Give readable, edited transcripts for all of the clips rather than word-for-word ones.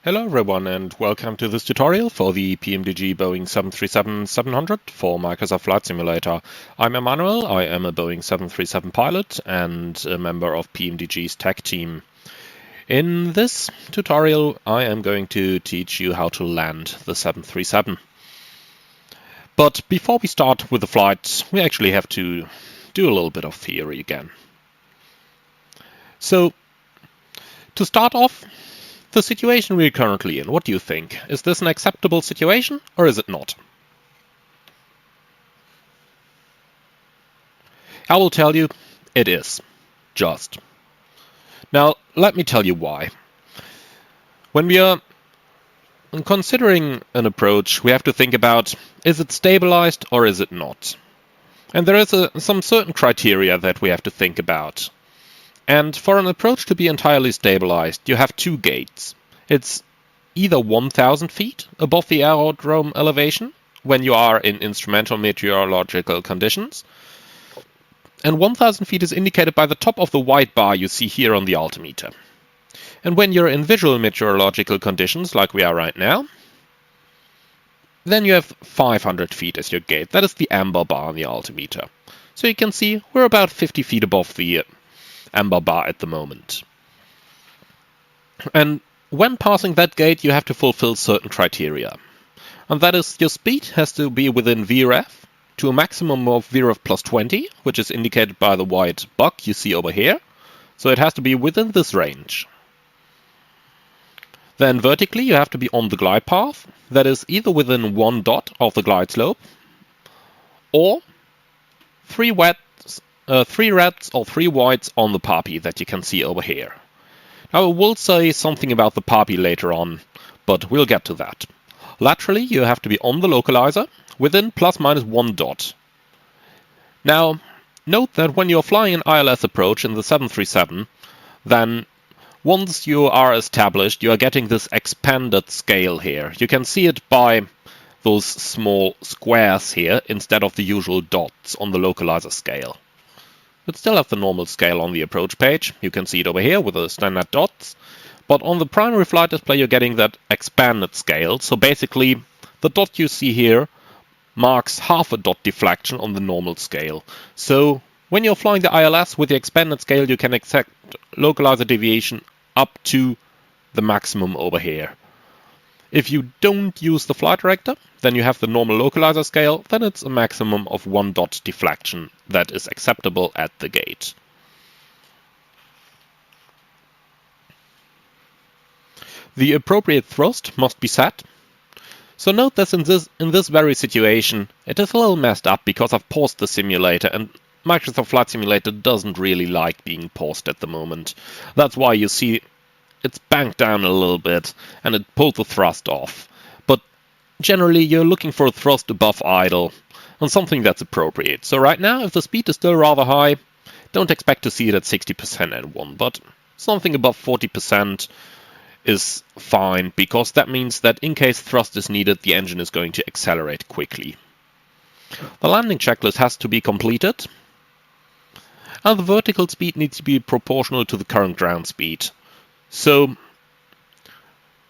Hello everyone and welcome to this tutorial for the PMDG Boeing 737-700 for Microsoft Flight Simulator. I'm Emmanuel, I am a Boeing 737 pilot and a member of PMDG's tech team. In this tutorial I am going to teach you how to land the 737. But before we start with the flight, we actually have to do a little bit of theory again. So, to start off, the situation we're currently in, what do you think? Is this an acceptable situation or is it not? I will tell you, it is. Just. Now, let me tell you why. When we are considering an approach, we have to think about, is it stabilized or is it not? And there is some certain criteria that we have to think about. And for an approach to be entirely stabilized, you have two gates. It's either 1,000 feet above the aerodrome elevation when you are in instrumental meteorological conditions. And 1,000 feet is indicated by the top of the white bar you see here on the altimeter. And when you're in visual meteorological conditions, like we are right now, then you have 500 feet as your gate. That is the amber bar on the altimeter. So you can see we're about 50 feet above the amber bar at the moment. And when passing that gate, you have to fulfill certain criteria. And that is, your speed has to be within VREF to a maximum of VREF plus 20, which is indicated by the white buck you see over here. So it has to be within this range. Then vertically, you have to be on the glide path. That is either within 1 dot of the glide slope, or 3 reds or 3 whites on the Papi that you can see over here. Now, I will say something about the Papi later on, but we'll get to that. Laterally, you have to be on the localizer within plus minus 1 dot. Now, note that when you're flying an ILS approach in the 737, then once you are established, you are getting this expanded scale here. You can see it by those small squares here instead of the usual dots on the localizer scale. But still have the normal scale on the approach page. You can see it over here with the standard dots. But on the primary flight display, you're getting that expanded scale. So basically, the dot you see here marks half a dot deflection on the normal scale. So when you're flying the ILS with the expanded scale, you can accept localizer deviation up to the maximum over here. If you don't use the flight director, then you have the normal localizer scale, then it's a maximum of 1 dot deflection that is acceptable at the gate. The appropriate thrust must be set. So note that in this very situation, it is a little messed up because I've paused the simulator and Microsoft Flight Simulator doesn't really like being paused at the moment. That's why you see it's banked down a little bit and it pulled the thrust off. But generally you're looking for a thrust above idle and something that's appropriate. So right now, if the speed is still rather high, don't expect to see it at 60% N1, but something above 40% is fine, because that means that in case thrust is needed, the engine is going to accelerate quickly. The landing checklist has to be completed, and the vertical speed needs to be proportional to the current ground speed. So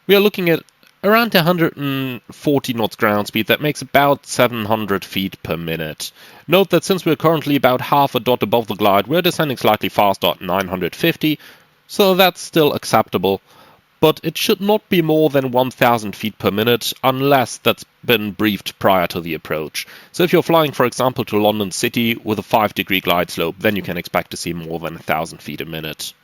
we are looking at around 140 knots ground speed. That makes about 700 feet per minute. Note that since we're currently about half a dot above the glide, we're descending slightly faster at 950, so that's still acceptable. But it should not be more than 1,000 feet per minute unless that's been briefed prior to the approach. So if you're flying, for example, to London City with a 5-degree glide slope, then you can expect to see more than 1,000 feet a minute.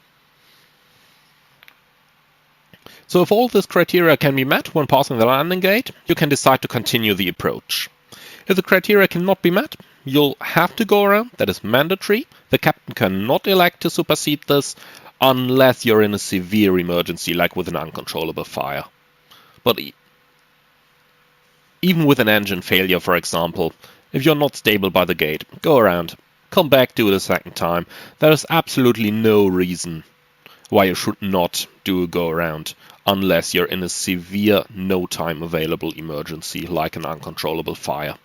So if all this criteria can be met when passing the landing gate, you can decide to continue the approach. If the criteria cannot be met, you'll have to go around. That is mandatory. The captain cannot elect to supersede this unless you're in a severe emergency, like with an uncontrollable fire. But even with an engine failure, for example, if you're not stable by the gate, go around, come back, do it a second time. There is absolutely no reason why you should not do a go around unless you're in a severe no time available emergency, like an uncontrollable fire.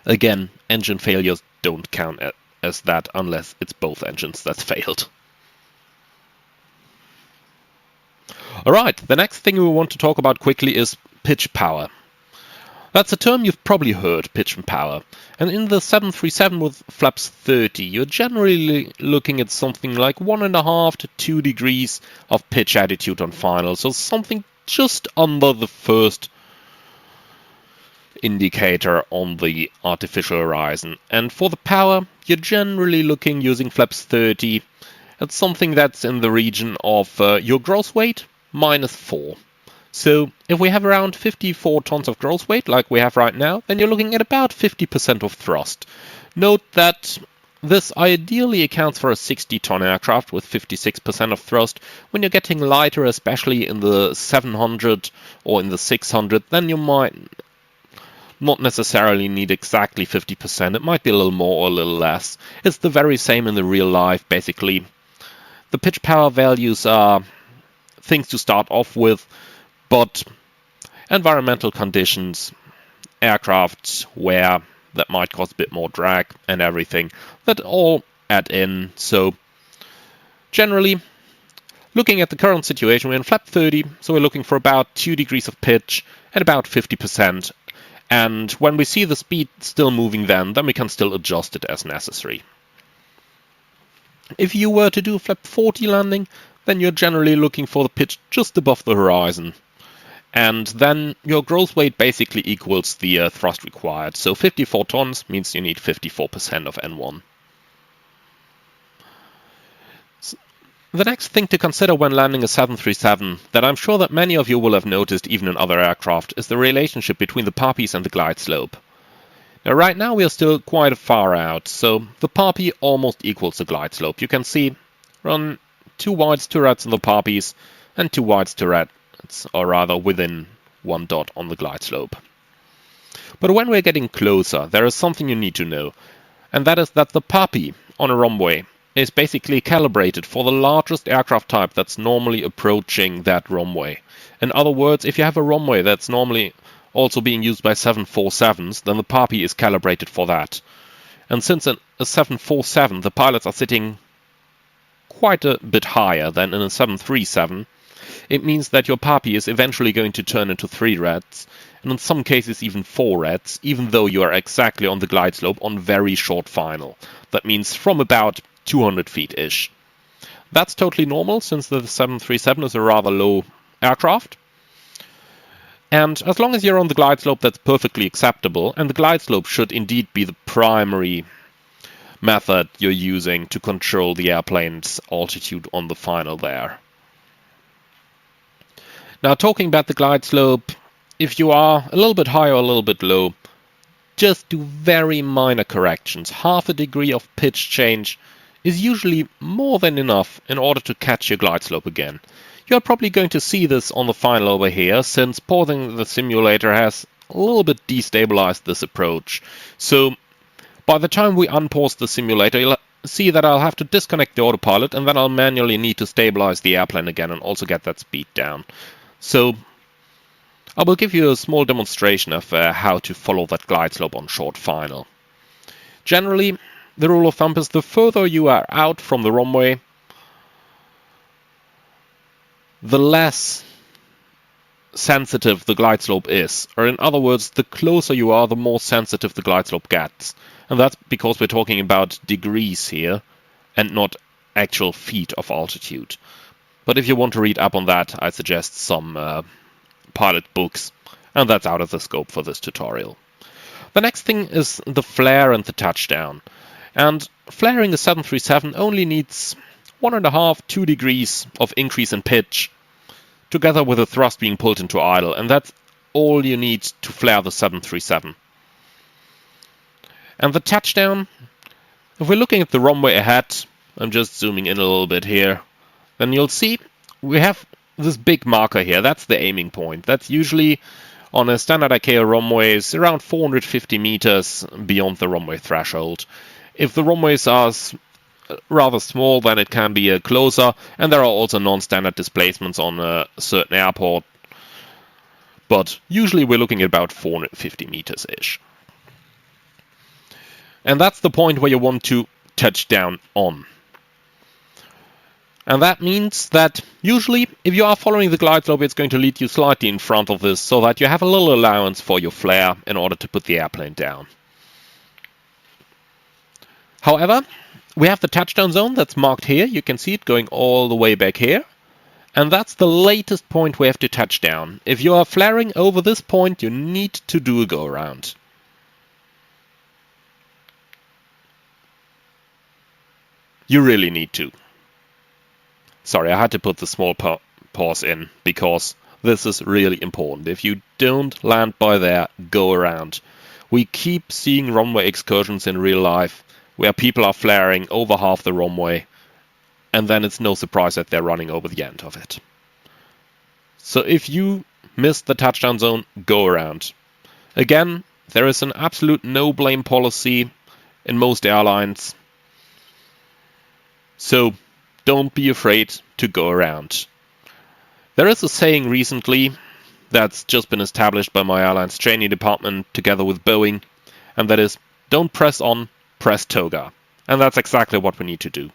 Again, engine failures don't count as that unless it's both engines that failed. Alright, the next thing we want to talk about quickly is pitch power. That's a term you've probably heard, pitch and power. And in the 737 with flaps 30, you're generally looking at something like 1.5 to 2 degrees of pitch attitude on final, so something just under the first indicator on the artificial horizon. And for the power, you're generally looking, using flaps 30, at something that's in the region of your gross weight minus 4. So if we have around 54 tons of gross weight, like we have right now, then you're looking at about 50% of thrust. Note that this ideally accounts for a 60-ton aircraft with 56% of thrust. When you're getting lighter, especially in the 700 or in the 600, then you might not necessarily need exactly 50%. It might be a little more or a little less. It's the very same in the real life, basically. The pitch power values are things to start off with, but environmental conditions, aircraft wear that might cause a bit more drag and everything, that all add in. So generally, looking at the current situation, we're in flap 30, so we're looking for about 2 degrees of pitch at about 50%. And when we see the speed still moving then we can still adjust it as necessary. If you were to do a flap 40 landing, then you're generally looking for the pitch just above the horizon. And then your gross weight basically equals the thrust required. So 54 tons means you need 54% of N1. So the next thing to consider when landing a 737, that I'm sure that many of you will have noticed even in other aircraft, is the relationship between the Papis and the glide slope. Now right now we are still quite far out, so the Papi almost equals the glide slope. You can see run 2 wides, 2 reds on the Papis, and 2 wides, 2 reds, or rather within 1 dot on the glide slope. But when we're getting closer, there is something you need to know, and that is that the Papi on a runway is basically calibrated for the largest aircraft type that's normally approaching that runway. In other words, if you have a runway that's normally also being used by 747s, then the Papi is calibrated for that. And since in a 747 the pilots are sitting quite a bit higher than in a 737, it means that your Papi is eventually going to turn into 3 reds, and in some cases even 4 reds, even though you are exactly on the glide slope on very short final. That means from about 200 feet-ish. That's totally normal, since the 737 is a rather low aircraft. And as long as you're on the glide slope, that's perfectly acceptable, and the glide slope should indeed be the primary method you're using to control the airplane's altitude on the final there. Now, talking about the glide slope, if you are a little bit high or a little bit low, just do very minor corrections. Half a degree of pitch change is usually more than enough in order to catch your glide slope again. You're probably going to see this on the final over here, since pausing the simulator has a little bit destabilized this approach. So by the time we unpause the simulator, you'll see that I'll have to disconnect the autopilot, and then I'll manually need to stabilize the airplane again and also get that speed down. So I will give you a small demonstration of how to follow that glide slope on short final. Generally, the rule of thumb is the further you are out from the runway, the less sensitive the glide slope is. Or in other words, the closer you are, the more sensitive the glide slope gets. And that's because we're talking about degrees here and not actual feet of altitude. But if you want to read up on that, I suggest some pilot books, and that's out of the scope for this tutorial. The next thing is the flare and the touchdown. And flaring a 737 only needs 1.5–2 degrees of increase in pitch, together with the thrust being pulled into idle, and that's all you need to flare the 737. And the touchdown, if we're looking at the runway ahead, I'm just zooming in a little bit here, then you'll see we have this big marker here. That's the aiming point. That's usually on a standard ICAO runways around 450 meters beyond the runway threshold. If the runways are rather small, then it can be closer, and there are also non-standard displacements on a certain airport, but usually we're looking at about 450 meters-ish. And that's the point where you want to touch down on. And that means that usually, if you are following the glide slope, it's going to lead you slightly in front of this so that you have a little allowance for your flare in order to put the airplane down. However, we have the touchdown zone that's marked here. You can see it going all the way back here. And that's the latest point we have to touch down. If you are flaring over this point, you need to do a go around. You really need to. Sorry, I had to put the small pause in because this is really important. If you don't land by there, go around. We keep seeing runway excursions in real life where people are flaring over half the runway, and then it's no surprise that they're running over the end of it. So if you miss the touchdown zone, go around. Again, there is an absolute no-blame policy in most airlines, so don't be afraid to go around. There is a saying recently that's just been established by my airline's training department together with Boeing, and that is, don't press on, press toga. And that's exactly what we need to do.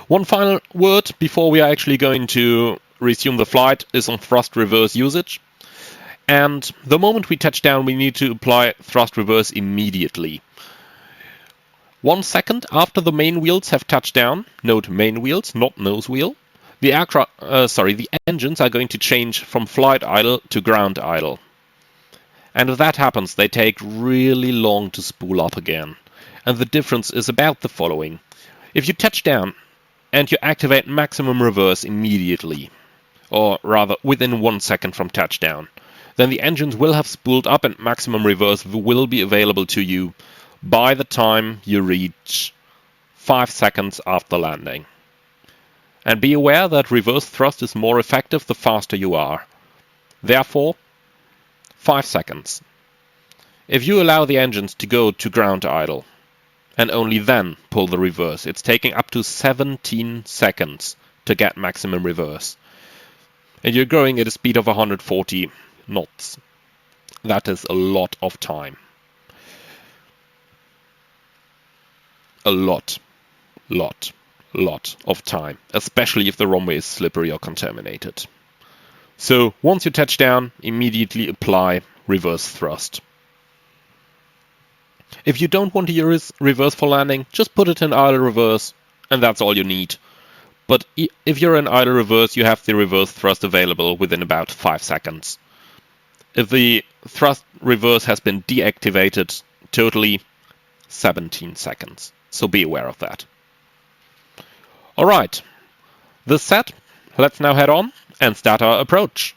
One final word before we are actually going to resume the flight is on thrust reverse usage. And the moment we touch down, we need to apply thrust reverse immediately. 1 second after the main wheels have touched down, note main wheels, not nose wheel, the engines are going to change from flight idle to ground idle. And if that happens, they take really long to spool up again. And the difference is about the following. If you touch down and you activate maximum reverse immediately, or rather within 1 second from touchdown, then the engines will have spooled up and maximum reverse will be available to you by the time you reach 5 seconds after landing. And be aware that reverse thrust is more effective the faster you are. Therefore, 5 seconds. If you allow the engines to go to ground idle and only then pull the reverse, it's taking up to 17 seconds to get maximum reverse. And you're going at a speed of 140 knots. That is a lot of time. A lot of time, especially if the runway is slippery or contaminated. So once you touch down, immediately apply reverse thrust. If you don't want to use reverse for landing, just put it in idle reverse, and that's all you need. But if you're in idle reverse, you have the reverse thrust available within about 5 seconds. If the thrust reverse has been deactivated totally, 17 seconds. So be aware of that. Alright, this set, let's now head on and start our approach.